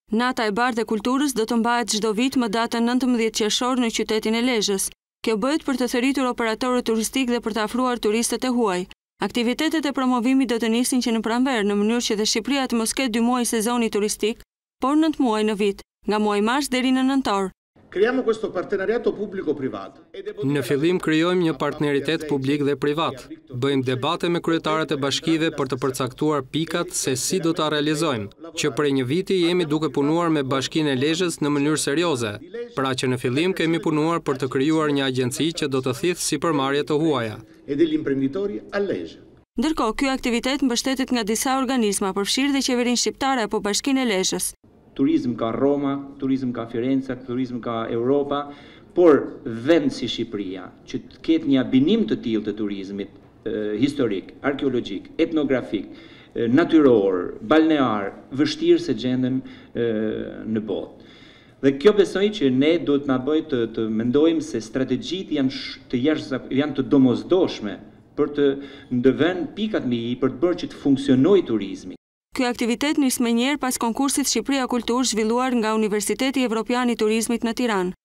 Nata e Bardhë e Kulturës do të mbahet çdo vit më datën 19 qershor në qytetin e Lezhës. Kjo bëhet për të thëritur operatorët turistik dhe për të afruar turistët e huaj. Aktivitetet e promovimit do të nisin që në pranverë në mënyrë që dhe Shqipëria të mos ketë 2 muaj sezoni turistik, por 9 muaj në vit, nga muaji mars deri në nëntor. Creiamo questo partenariato pubblico-privato. Në fillim krijojmë një partneritet publik dhe privat. Bëjmë debate me kryetarët e bashkive për të përcaktuar pikat se si do ta realizojmë, që prej një viti jemi duke punuar me Bashkinë e Lezhës në mënyrë serioze, pra që në fillim kemi punuar për të krijuar një agjenci që do të thithë sipërmarrje të huaja. E degli imprenditori a Lezhë. Ndërkohë, ky aktivitet mbështetet nga disa organizma, përfshirë dhe qeverinë shqiptare apo Bashkinë e Lezhës. Turizm ka Roma, turizm ka Firenca, turizm ka Europa, por vend si Shqipëria, që të ketë një abinim të tillë të turizmit historik, arkeologjik, etnografik, natyror, balnear, vështirë se gjenden në botë. Dhe kjo besoj që ne duhet na bëjë të mendojmë se strategjitë janë të domosdoshme për të ndëvënë pikat mbi i për të bërë që të funksionojë turizmi. Ky aktivitet nis më njëherë pas konkursit Shqipëria Kulturë zhvilluar nga Universiteti Evropian i Turizmit në Tiranë.